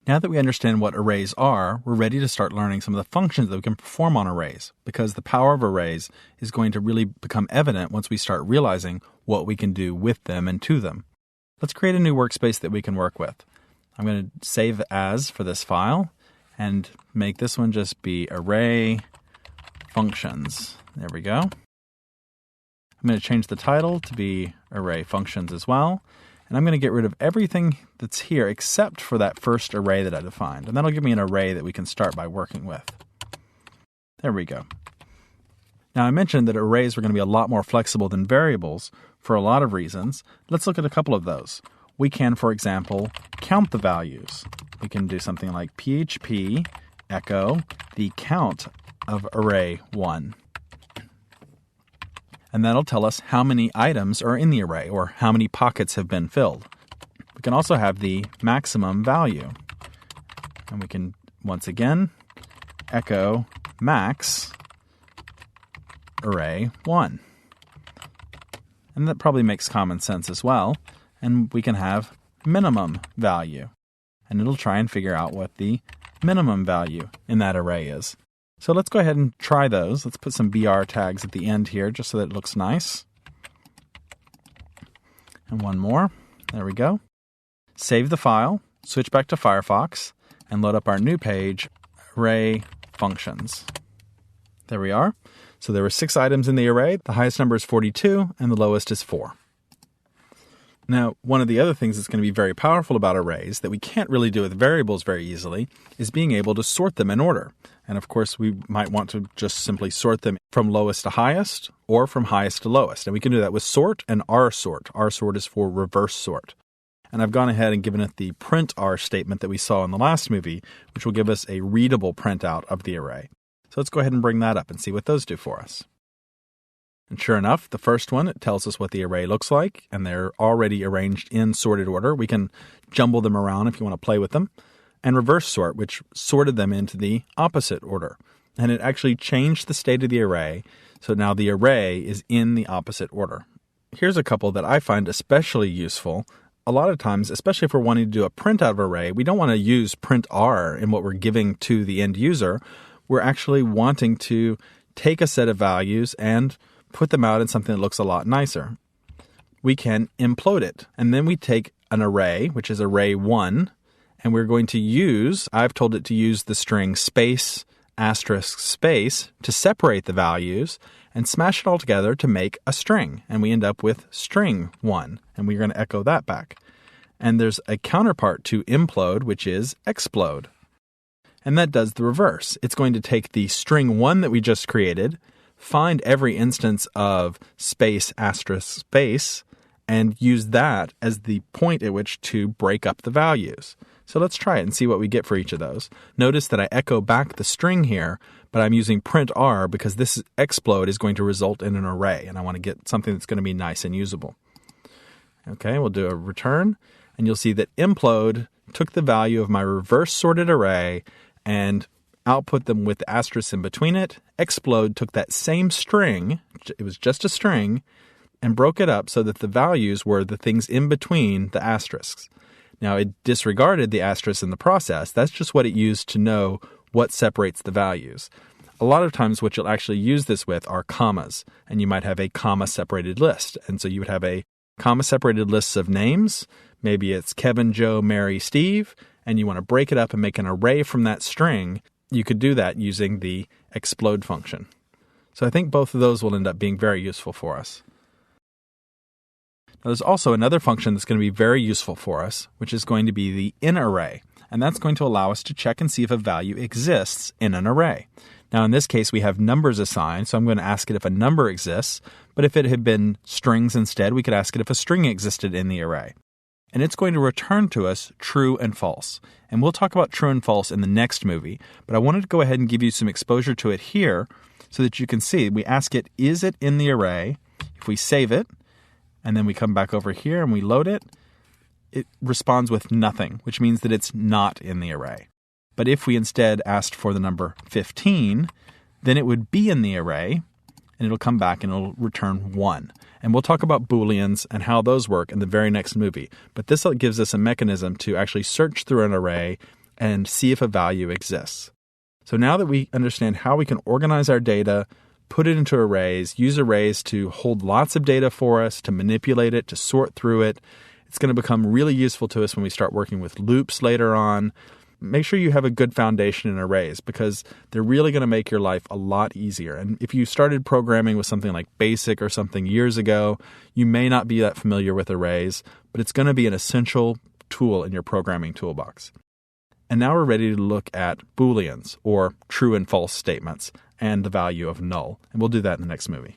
Now that we understand what arrays are, we're ready to start learning some of the functions that we can perform on arrays, because the power of arrays is going to really become evident once we start realizing what we can do with them and to them. Let's create a new workspace that we can work with. I'm going to save as for this file and make this one just be array functions. There we go. I'm going to change the title to be array functions as well. And I'm going to get rid of everything that's here except for that first array that I defined. And that'll give me an array that we can start by working with. There we go. Now I mentioned that arrays were going to be a lot more flexible than variables for a lot of reasons. Let's look at a couple of those. We can, for example, count the values. We can do something like PHP echo the count of array 1. And that'll tell us how many items are in the array, or how many pockets have been filled. We can also have the maximum value. And we can, once again, echo max array 1. And that probably makes common sense as well. And we can have minimum value. And it'll try and figure out what the minimum value in that array is. So let's go ahead and try those. Let's put some BR tags at the end here just so that it looks nice. And one more. There we go. Save the file, switch back to Firefox, and load up our new page, array functions. There we are. So there were 6 items in the array. The highest number is 42, and the lowest is 4. Now, one of the other things that's going to be very powerful about arrays that we can't really do with variables very easily is being able to sort them in order. And of course, we might want to just simply sort them from lowest to highest or from highest to lowest. And we can do that with sort and rsort. Rsort is for reverse sort. And I've gone ahead and given it the print R statement that we saw in the last movie, which will give us a readable printout of the array. So let's go ahead and bring that up and see what those do for us. And sure enough, the first one, it tells us what the array looks like, and they're already arranged in sorted order. We can jumble them around if you want to play with them. And reverse sort, which sorted them into the opposite order. And it actually changed the state of the array, so now the array is in the opposite order. Here's a couple that I find especially useful. A lot of times, especially if we're wanting to do a printout of array, we don't want to use print R in what we're giving to the end user. We're actually wanting to take a set of values and put them out in something that looks a lot nicer. We can implode it. And then we take an array, which is array 1, and we're going to use, I've told it to use the string space, asterisk, space to separate the values and smash it all together to make a string. And we end up with string 1, and we're going to echo that back. And there's a counterpart to implode, which is explode. And that does the reverse. It's going to take the string 1 that we just created, find every instance of space, asterisk, space, and use that as the point at which to break up the values. So let's try it and see what we get for each of those. Notice that I echo back the string here, but I'm using print R because this explode is going to result in an array, and I want to get something that's going to be nice and usable. Okay, we'll do a return, and you'll see that implode took the value of my reverse sorted array and output them with the asterisk in between it. Explode took that same string, it was just a string, and broke it up so that the values were the things in between the asterisks. Now, it disregarded the asterisk in the process. That's just what it used to know what separates the values. A lot of times what you'll actually use this with are commas, and you might have a comma-separated list. And so you would have a comma-separated list of names. Maybe it's Kevin, Joe, Mary, Steve, and you want to break it up and make an array from that string. You could do that using the explode function. So I think both of those will end up being very useful for us. Now, there's also another function that's going to be very useful for us, which is going to be the inArray. And that's going to allow us to check and see if a value exists in an array. Now, in this case, we have numbers assigned, so I'm going to ask it if a number exists. But if it had been strings instead, we could ask it if a string existed in the array. And it's going to return to us true and false. And we'll talk about true and false in the next movie. But I wanted to go ahead and give you some exposure to it here so that you can see. We ask it, is it in the array? If we save it, and then we come back over here and we load it, it responds with nothing, which means that it's not in the array. But if we instead asked for the number 15, then it would be in the array, and it'll come back and it'll return 1. And we'll talk about Booleans and how those work in the very next movie. But this gives us a mechanism to actually search through an array and see if a value exists. So now that we understand how we can organize our data, put it into arrays, use arrays to hold lots of data for us, to manipulate it, to sort through it, it's going to become really useful to us when we start working with loops later on. Make sure you have a good foundation in arrays because they're really going to make your life a lot easier. And if you started programming with something like BASIC or something years ago, you may not be that familiar with arrays, but it's going to be an essential tool in your programming toolbox. And now we're ready to look at Booleans, or true and false statements, and the value of null. And we'll do that in the next movie.